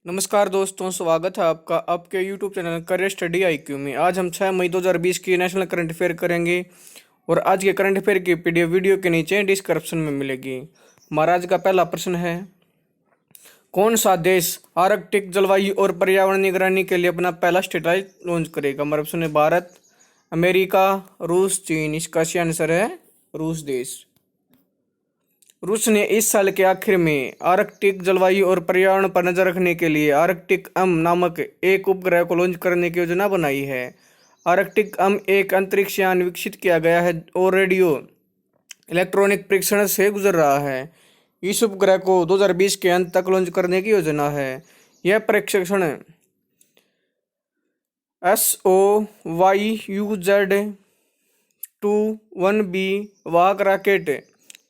नमस्कार दोस्तों, स्वागत है आपका आपके YouTube channel career study IQ में। आज हम 6 मई 2020 की नेशनल करंट अफेयर करेंगे और आज के करंट अफेयर की PDF वीडियो के नीचे डिस्क्रिप्शन में मिलेगी। हमारा आज का पहला प्रश्न है, कौन सा देश आर्कटिक जलवायु और पर्यावरण निगरानी के लिए अपना पहला सैटेलाइट लॉन्च करेगा? हमारा ऑप्शन है भारत, अमेरिका, रूस, चीन। इसका सही आंसर है रूस देश। रूस ने इस साल के आखिर में आर्कटिक जलवायु और पर्यावरण पर नजर रखने के लिए आर्कटिक नामक एक उपग्रह को लॉन्च करने की योजना बनाई है। आर्कटिक एक अंतरिक्ष यान विकसित किया गया है और रेडियो इलेक्ट्रॉनिक परीक्षण से गुजर रहा है। इस उपग्रह को 2020 के अंत तक लॉन्च करने की योजना है। यह प्रक्षेपण SOYUZ-21B वाहक रॉकेट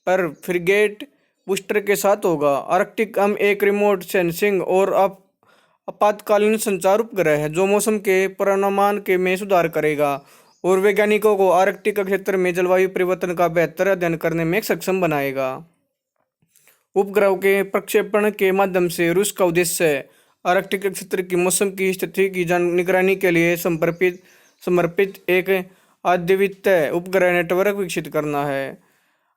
पर फ्रिगेट बूस्टर के साथ होगा। आर्कटिक एक रिमोट सेंसिंग और आपातकालीन संचार उपग्रह है जो मौसम के पूर्वानुमान के में सुधार करेगा और वैज्ञानिकों को आर्कटिक क्षेत्र में जलवायु परिवर्तन का बेहतर अध्ययन करने में सक्षम बनाएगा। उपग्रह के प्रक्षेपण के माध्यम से रूस का उद्देश्य आर्कटिक क्षेत्र की मौसम की स्थिति की निगरानी के लिए समर्पित एक अद्वितीय उपग्रह नेटवर्क विकसित करना है।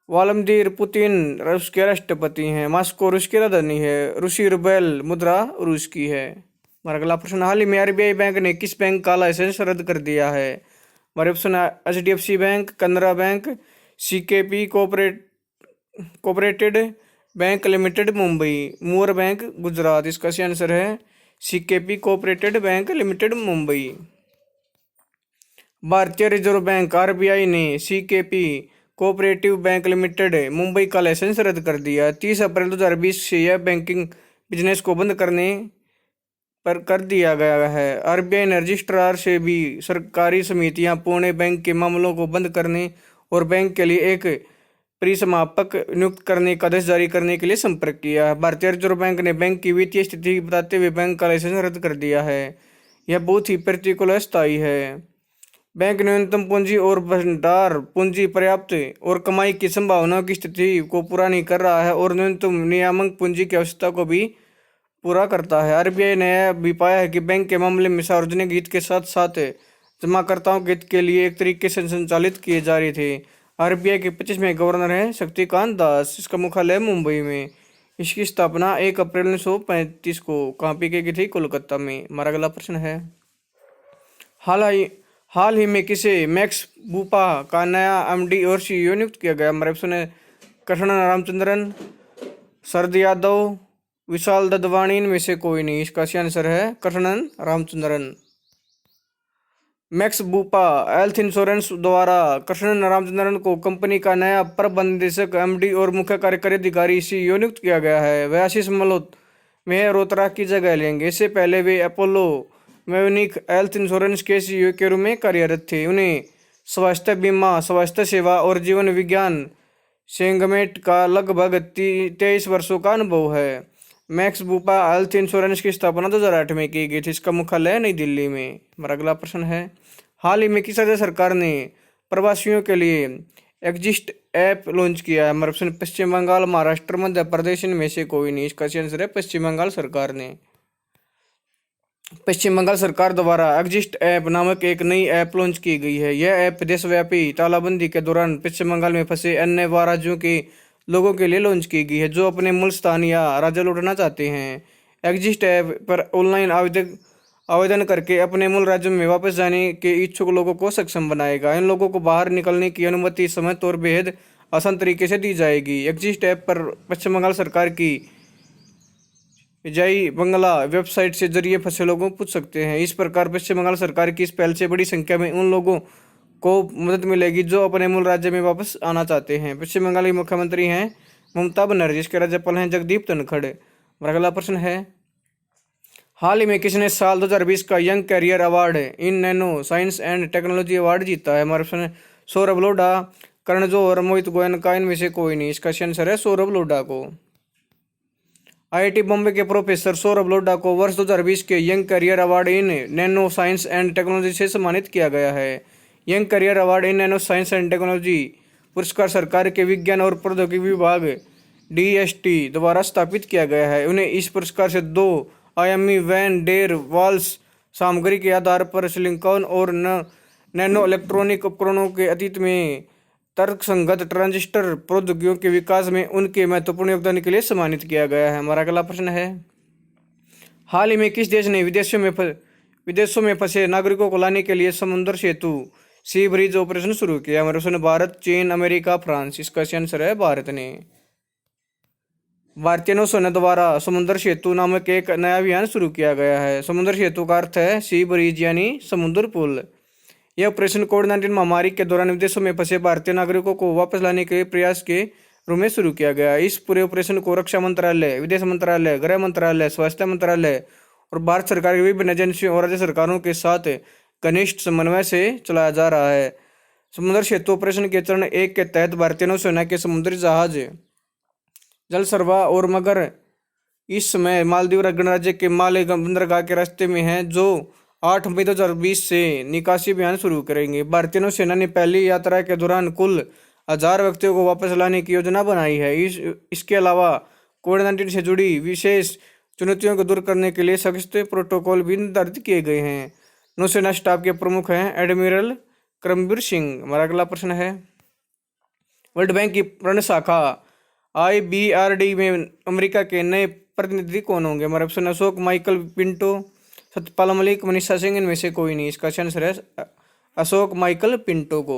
व्लादिमीर पुतिन रूस के राष्ट्रपति हैं। मॉस्को रूस की राजधानी है। रूसी रूबेल मुद्रा रूस की है। हमारा अगला प्रश्न, हाल ही में RBI बैंक ने किस बैंक का लाइसेंस रद्द कर दिया है? हमारे option HDFC bank, Canara bank, CKP cooperated bank limited Mumbai, मूर बैंक गुजरात। इसका सही आंसर है CKP cooperated bank limited Mumbai. भारतीय रिजर्व बैंक RBI ने CKP cooperative bank limited Mumbai का लाइसेंस रद्द कर दिया। 30 अप्रैल 2020 से यह बैंकिंग बिजनेस को बंद करने पर कर दिया गया है। RBI ने रजिस्ट्रार से भी सरकारी समितियां पुणे बैंक के मामलों को बंद करने और बैंक के लिए एक परिसमापक नियुक्त करने का आदेश जारी करने के लिए संपर्क किया है। भारतीय रिजर्व बैंक ने बैंक की वित्तीय स्थिति बताते हुए बैंक का लाइसेंस रद्द कर दिया है। यह बहुत ही प्रतिकूल अस्थायी है। बैंक न्यूनतम पूंजी और भंडार पूंजी पर्याप्त और कमाई की संभावनाओं की स्थिति को पूरा नहीं कर रहा है और न्यूनतम नियामक पूंजी की आवश्यकता को भी पूरा करता है। RBI ने यह भी पाया है कि बैंक के मामले में सार्वजनिक हित के साथ साथ जमाकर्ताओं के हित के लिए एक तरीके से संचालित किए जा रहे थे। RBI के 25वें गवर्नर हैं शक्तिकांत दास। इसका मुख्यालय मुंबई में। इसकी स्थापना 1 अप्रैल 1935 को कहाँ पे की गई थी? कोलकाता में। हमारा अगला प्रश्न है, हाल ही में किसे मैक्स बूपा का नया MD और CEO नियुक्त किया गया? हमारे ऑप्शन है कृष्णन रामचंद्रन, शरद यादव, विशाल ददवानी। इनमें से कोई नहीं। इसका सही आंसर है Krishnan Ramachandran. Max Bupa health insurance द्वारा कृष्णन रामचंद्रन को कंपनी का नया प्रबंध निदेशक MD और मुख्य कार्यकारी अधिकारी CEO नियुक्त किया गया है। वे आशीष मल्होत्रा में रोहतरा की जगह लेंगे। इससे पहले वे अपोलो म्यूनिक हेल्थ इंश्योरेंस के CEO के रूप में कार्यरत थे। उन्हें स्वास्थ्य बीमा, स्वास्थ्य सेवा और जीवन विज्ञान सेगमेंट का लगभग 23 वर्षों का अनुभव है। मैक्स बूपा हेल्थ इंश्योरेंस की स्थापना 2008 में की गई थी। इसका मुख्यालय नई दिल्ली में। हमारा अगला प्रश्न है, हाल ही में किस राज्य सरकार ने प्रवासियों के लिए एग्जिस्ट ऐप लॉन्च किया है? हमारे ऑप्शन पश्चिम बंगाल, महाराष्ट्र, मध्य प्रदेश। इनमें से कोई नहीं। इसका सही आंसर है पश्चिम बंगाल सरकार ने। पश्चिम बंगाल सरकार द्वारा एग्जिस्ट ऐप नामक एक नई ऐप लॉन्च की गई है। यह ऐप देशव्यापी तालाबंदी के दौरान पश्चिम बंगाल में फंसे अन्य 12 राज्यों के लोगों के लिए लॉन्च की गई है जो अपने मूल स्थान या राज्य लौटना चाहते हैं। एग्जिस्ट ऐप पर ऑनलाइन आवेदन करके अपने मूल राज्य में वापस जाने के इच्छुक लोगों को सक्षम बनाएगा। इन लोगों को बाहर निकलने की अनुमति समय और बेहद आसान तरीके से दी जाएगी। एग्जिस्ट ऐप पर पश्चिम बंगाल सरकार की जय बंगला वेबसाइट से जरिए फंसे लोगों को पूछ सकते हैं। इस प्रकार पश्चिम बंगाल सरकार की इस पहल से बड़ी संख्या में उन लोगों को मदद मिलेगी जो अपने मूल राज्य में वापस आना चाहते हैं। पश्चिम बंगाल की मुख्यमंत्री हैं ममता बनर्जी। इसके राज्यपाल हैं जगदीप धनखड़। हमारा अगला प्रश्न है, हाल ही में किसने साल 2020 का young career award in nano science and technology award जीता है? हमारे प्रश्न है सौरभ लोढ़ा, करण जौहर, मोहित गोयनका। इनमें से कोई नहीं। इसका सही आंसर है सौरभ लोढ़ा को। IIT बॉम्बे के प्रोफेसर सौरभ लोढ़ा को वर्ष 2020 के young career award in nano science and technology से सम्मानित किया गया है। Young career award in nano science and technology पुरस्कार सरकार के विज्ञान और प्रौद्योगिकी विभाग DST द्वारा स्थापित किया गया है। उन्हें इस पुरस्कार से 2 आयामी वैन डेर वाल्स सामग्री के आधार पर सिलिकॉन और नैनो इलेक्ट्रॉनिक उपकरणों के अतीत में तर्कसंगत ट्रांजिस्टर प्रौद्योगिकियों के विकास में उनके महत्वपूर्ण योगदान के लिए सम्मानित किया गया है। हमारा अगला प्रश्न है, हाल ही में किस देश ने विदेशों में फंसे नागरिकों को लाने के लिए समुद्र सेतु सी ब्रिज ऑपरेशन शुरू किया? हमारा प्रश्न भारत, चीन, अमेरिका, फ्रांस। इसका आंसर है भारत ने। भारतीय नौसेना द्वारा समुद्र सेतु नामक एक नया अभियान शुरू किया गया है। समुद्र सेतु का अर्थ है सी ब्रिज यानी समुद्र पुल। यह ऑपरेशन कोविड-19 महामारी के दौरान विदेशों में फंसे भारतीय नागरिकों को वापस लाने के प्रयास के रूप में शुरू किया गया। इस पूरे ऑपरेशन को रक्षा मंत्रालय, विदेश मंत्रालय, गृह मंत्रालय, स्वास्थ्य मंत्रालय और भारत सरकार की विभिन्न एजेंसियों और राज्य सरकारों के साथ घनिष्ठ समन्वय से चलाया जा रहा है। समुद्र सेतु ऑपरेशन के चरण 1 के तहत भारतीय नौसेना के समुद्री जहाज जल सरवा और मगर इस समय मालदीव गणराज्य के माले बंदरगाह के रास्ते में हैं, जो 8 मई 2020 से निकासी अभियान शुरू करेंगे। भारतीय नौसेना ने पहली यात्रा के दौरान कुल 1000 व्यक्तियों को वापस लाने की योजना बनाई है। इसके अलावा कोविड-19 से जुड़ी विशेष चुनौतियों को दूर करने के लिए सख्त प्रोटोकॉल भी निर्धारित किए गए हैं। नौसेना स्टाफ के प्रमुख हैं एडमिरल करमबीर सिंह। हमारा अगला प्रश्न है, वर्ल्ड बैंक की ऋण शाखा IBRD में अमेरिका के नए प्रतिनिधि कौन होंगे? हमारा option Ashok, Michael Pinto, Satyapal Malik, Manisha Singh. इनमें से कोई नहीं। इसका आंसर है अशोक माइकल पिंटो को।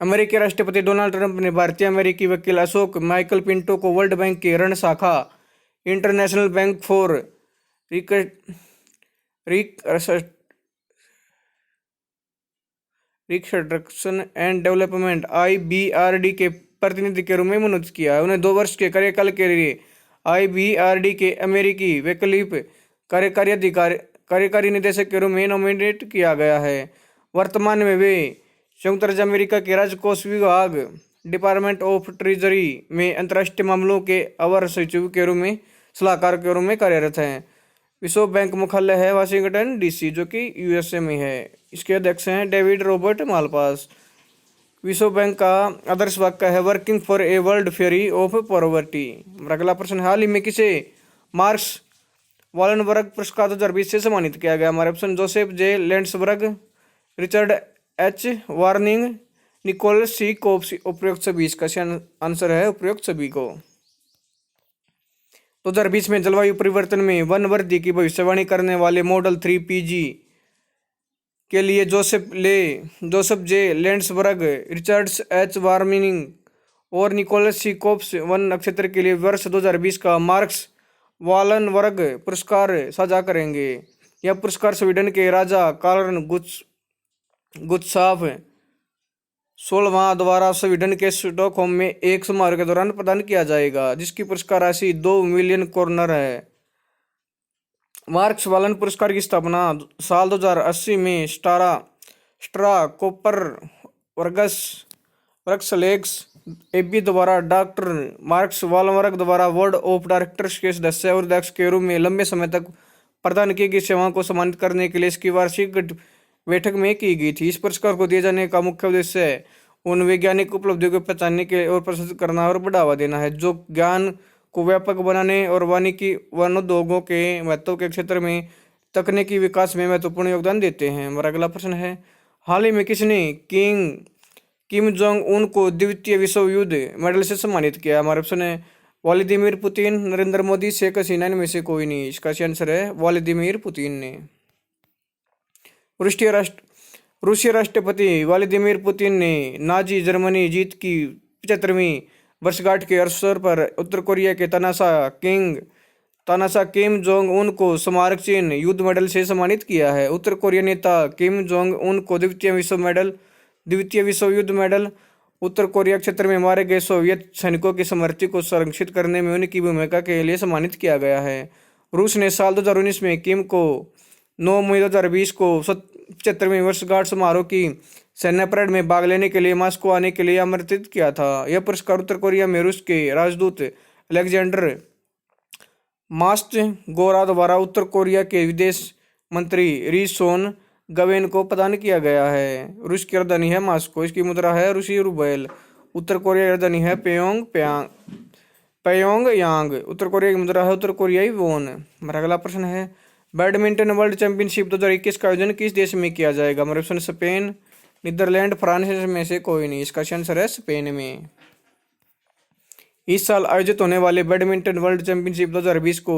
अमेरिकी राष्ट्रपति डोनाल्ड ट्रंप ने भारतीय अमेरिकी वकील अशोक माइकल पिंटो को वर्ल्ड बैंक की ऋण शाखा international bank for reconstruction and development IBRD के प्रतिनिधि के रूप में मनोनीत किया है। उन्हें 2 वर्ष के कार्यकाल के लिए IBRD के अमेरिकी वैकल्पिक कार्यकारी निदेशक के रूप में नॉमिनेट किया गया है। वर्तमान में वे संयुक्त राज्य अमेरिका के राजकोष विभाग डिपार्टमेंट ऑफ ट्रेजरी में अंतर्राष्ट्रीय मामलों के अवर सचिव के रूप में सलाहकार के रूप में कार्यरत हैं। विश्व बैंक मुख्यालय है वाशिंगटन DC, जो कि USA में है। इसके अध्यक्ष हैं डेविड रॉबर्ट मालपास। विश्व बैंक का आदर्श वाक्य है working for a world free of poverty. अगला प्रश्न, हाल ही में किसे मार्क्स वालनबर्ग पुरस्कार 2020 से सम्मानित किया गया? हमारे option Joseph J. Landsberg, Richard H. Waring, Nicholas C. Coops. उपयुक्त सभी। इसका आंसर है उपयुक्त सभी को। 2020 में जलवायु परिवर्तन में वन वृद्धि की भविष्यवाणी करने वाले मॉडल 3PG के लिए Joseph J. Landsberg, Richard H. Waring और निकोलस C. कोप्स वन नक्षत्र के लिए वर्ष 2020 का मार्क्स वालनबर्ग पुरस्कार साझा करेंगे। यह पुरस्कार स्वीडन के राजा कार्ल गुस्ताफ 16वां द्वारा स्वीडन के स्टॉकहोम में एक समारोह के दौरान प्रदान किया जाएगा, जिसकी पुरस्कार राशि 2 मिलियन करोनर है। मार्क्स वालन पुरस्कार की स्थापना साल 2080 में स्ट्रा कोपर वर्क्सलेक्स AB द्वारा डॉक्टर मार्क्स वालनबर्ग द्वारा बोर्ड ऑफ डायरेक्टर्स के सदस्य और अध्यक्ष के रूप में लंबे समय तक प्रदान की गई सेवाओं को सम्मानित करने के लिए इसकी वार्षिक बैठक में की गई थी। इस पुरस्कार को दिए जाने का मुख्य उद्देश्य उन वैज्ञानिक उपलब्धियों को पहचानने के और प्रशंसित करना और बढ़ावा देना है जो ज्ञान को व्यापक बनाने और वानिकी वनोद्योगों के महत्व के क्षेत्र में तकनीकी विकास में महत्वपूर्ण योगदान देते हैं। हमारा अगला प्रश्न है, हाल ही में किसने किम जोंग उन को द्वितीय विश्व युद्ध मेडल से सम्मानित किया? हमारा ऑप्शन है व्लादिमीर पुतिन, नरेंद्र मोदी, शेख हसीना। इनमें से कोई नहीं। इसका आंसर है व्लादिमीर पुतिन ने। रूसी राष्ट्रपति व्लादिमीर पुतिन ने नाजी जर्मनी जीत की 75वीं वर्षगांठ के अवसर पर उत्तर कोरिया के तानाशाह किम जोंग उन को स्मारक चिन्ह युद्ध मेडल से सम्मानित किया है। उत्तर कोरिया नेता किम जोंग उन को द्वितीय विश्व युद्ध मेडल उत्तर कोरिया क्षेत्र में मारे गए सोवियत सैनिकों की स्मृति को संरक्षित करने में उनकी भूमिका के लिए सम्मानित किया गया है। रूस ने साल 2019 में किम को 9 मई 2020 को 75वीं वर्षगांठ समारोह की सैन्य परेड में भाग लेने के लिए मॉस्को आने के लिए आमंत्रित किया था। यह पुरस्कार उत्तर कोरिया में रूस के राजदूत अलेक्जेंडर मास्टगोरा द्वारा उत्तर कोरिया के विदेश मंत्री री सोन गवेन को प्रदान किया गया है। रूस की राजधानी है मॉस्को। इसकी मुद्रा है रूसी रूबेल। उत्तर कोरिया की राजधानी है प्योंगयांग। प्योंग यांग। उत्तर कोरिया की मुद्रा है उत्तर कोरियाई वोन। हमारा अगला प्रश्न है बैडमिंटन वर्ल्ड चैंपियनशिप 2021 का आयोजन किस देश में किया जाएगा? हमारे ऑप्शन स्पेन, नीदरलैंड, फ्रांस में से कोई नहीं। इसका आंसर है स्पेन में। इस साल आयोजित होने वाले बैडमिंटन वर्ल्ड चैंपियनशिप 2020 को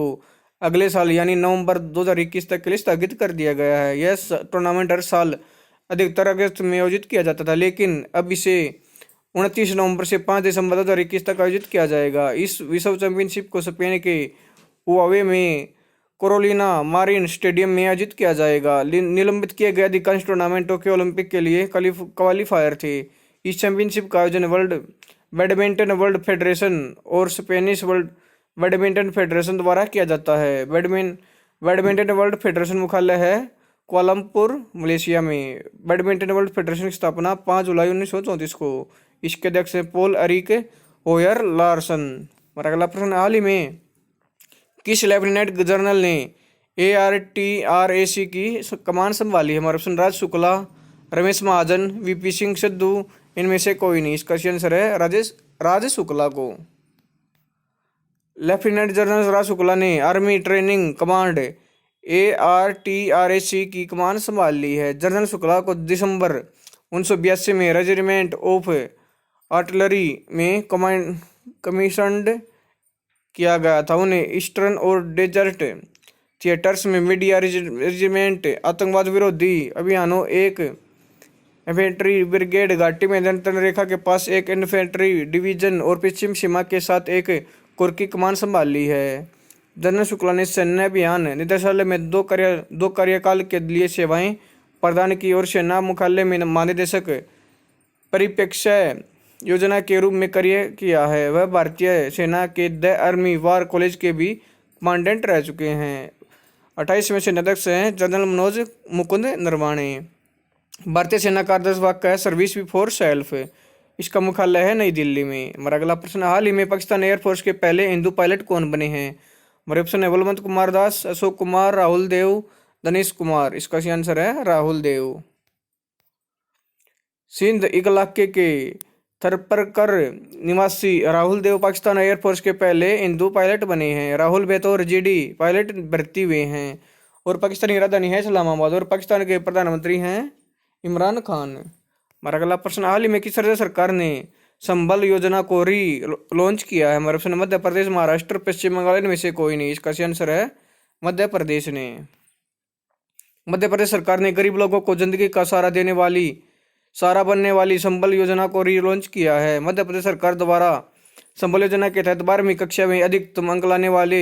अगले साल यानी नवंबर 2021 तक के लिए स्थगित कर दिया गया है। यह टूर्नामेंट हर साल अधिकतर अगस्त में आयोजित किया जाता था, लेकिन अब इसे 29 नवंबर से 5 दिसंबर 2021 तक आयोजित किया जाएगा। इस विश्व चैंपियनशिप को स्पेन के हुआवे में कोरोलिना मारिन स्टेडियम में आयोजित किया जाएगा। निलंबित किए गए अधिकांश टूर्नामेंट टोक्यो ओलंपिक के लिए क्वालिफायर थे। इस चैंपियनशिप का आयोजन वर्ल्ड बैडमिंटन वर्ल्ड फेडरेशन और स्पेनिश वर्ल्ड बैडमिंटन फेडरेशन द्वारा किया जाता है। बैडमिंटन वर्ल्ड फेडरेशन मुख्यालय है कुआलालंपुर, मलेशिया में। बैडमिंटन वर्ल्ड फेडरेशन की स्थापना 5 जुलाई 1934 को। इसके अध्यक्ष हैं पोल एरिक होयर लार्सन। हमारा अगला प्रश्न, हाल ही में किस लेफ्टिनेंट जनरल ने ARTRAC की कमान संभाली है? हमारा ऑप्शन राज शुक्ला, रमेश महाजन, VP सिंह सिद्धू, इनमें से कोई नहीं। इसका आंसर है राज शुक्ला को। लेफ्टिनेंट जनरल राज शुक्ला ने आर्मी ट्रेनिंग कमांड ARTRAC की कमान संभाल ली है। जनरल शुक्ला को दिसंबर 1982 में रेजिमेंट ऑफ आर्टिलरी में कमीशन्ड किया गया था। उन्हें ईस्टर्न और डेजर्ट थिएटर्स में मीडिया रेजिमेंट, आतंकवाद विरोधी अभियानों, एक इन्फेंट्री ब्रिगेड, घाटी में नियंत्रण रेखा के पास एक इन्फेंट्री डिवीजन और पश्चिम सीमा के साथ एक कोर की कमान संभाल ली है। जनरल शुक्ला ने सैन्य अभियान निदेशालय में दो कार्यकाल के लिए सेवाएं प्रदान की और सेना मुख्यालय में महानिदेशक परिप्रेक्ष्य योजना के रूप में कार्य किया है। वह भारतीय सेना के द आर्मी वार कॉलेज के भी कमांडेंट रह चुके हैं। 28वें सेनाध्यक्ष हैं जनरल मनोज मुकुंद नरवाणे। भारतीय सेना का आदर्श वाक्य है सर्विस बिफोर सेल्फ। इसका मुख्यालय है नई दिल्ली में। हमारा अगला प्रश्न, हाल ही में पाकिस्तान एयरफोर्स के पहले हिंदू पायलट कौन बने हैं? हमारे ऑप्शन है बलवंत कुमार दास, अशोक कुमार, राहुल देव, दनेश कुमार। इसका आंसर है राहुल देव। सिंध इलाके के थरपरकर निवासी राहुल देव पाकिस्तान एयरफोर्स के पहले हिंदू पायलट बने हैं। राहुल बतौर GD पायलट भर्ती हुए हैं और पाकिस्तानी राजधानी है इस्लामाबाद और पाकिस्तान के प्रधानमंत्री हैं इमरान खान। हमारा अगला प्रश्न, हाल ही में किस राज्य सरकार ने संबल योजना को लॉन्च किया है? हमारे ऑप्शन मध्य प्रदेश, महाराष्ट्र, पश्चिम बंगाल, इनमें से कोई नहीं। इसका आंसर है मध्य प्रदेश ने। मध्य प्रदेश सरकार ने गरीब लोगों को जिंदगी का सहारा बनने वाली संबल योजना को लॉन्च किया है। मध्य प्रदेश सरकार द्वारा संबल योजना के तहत 12वीं कक्षा में अधिकतम अंक लाने वाले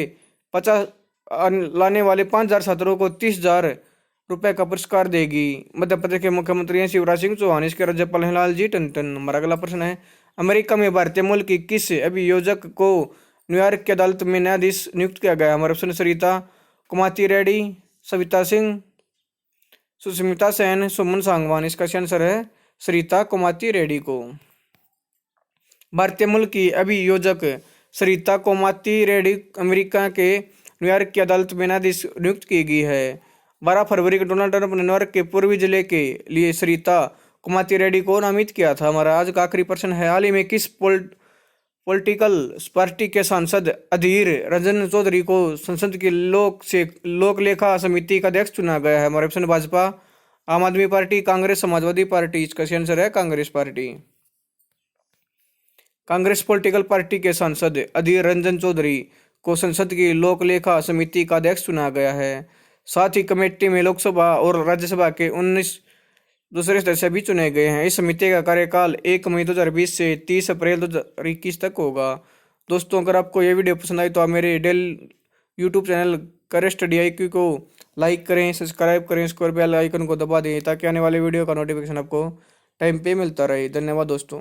5,000 छात्रों को 30,000 रुपये का पुरस्कार देगी। मध्य प्रदेश के मुख्यमंत्री हैं शिवराज सिंह चौहान। इसके राज्यपाल हैं लालजी टंडन। हमारा अगला प्रश्न है, अमेरिका में भारतीय मूल की किस अभियोजक को न्यूयॉर्क की अदालत में न्यायाधीश नियुक्त किया गया? हमारे ऑप्शन सरिता कुमाती रेड्डी, सविता सिंह, सुष्मिता सेन, सुमन सांगवान। इसका आंसर है सरिता कुमाती रेड्डी को। भारतीय मूल की अभियोजक सरिता कोमाती रेड्डी अमेरिका के न्यूयॉर्क की अदालत में न्यायाधीश नियुक्त की गई है। 12 फरवरी को डोनाल्ड ट्रंप ने न्यूयॉर्क के पूर्वी जिले के लिए सरिता कोमाती रेड्डी को नामित किया था। हमारा आज का आखिरी प्रश्न है, हाल ही में किस पॉलिटिकल पार्टी के सांसद अधीर रंजन चौधरी को संसद की लोक लेखा समिति का अध्यक्ष चुना गया है? हमारे ऑप्शन भाजपा, आम आदमी पार्टी, कांग्रेस, समाजवादी पार्टी। इसका आंसर है Congress party. Congress political party के सांसद अधीर रंजन चौधरी को संसद की लोक लेखा समिति का अध्यक्ष चुना गया है। साथ ही कमेटी में लोकसभा और राज्यसभा के 19 दूसरे सदस्य भी चुने गए हैं। इस समिति का कार्यकाल 1 मई 2020 से 30 अप्रैल 2021 तक होगा। दोस्तों, अगर आपको ये वीडियो पसंद आई तो आप मेरे यूट्यूब चैनल करें स्टडी IQ को लाइक करें, सब्सक्राइब करें, स्क्वायर बेल आइकन को दबा दें ताकि आने वाले वीडियो का नोटिफिकेशन आपको टाइम पे मिलता रहे। धन्यवाद दोस्तों।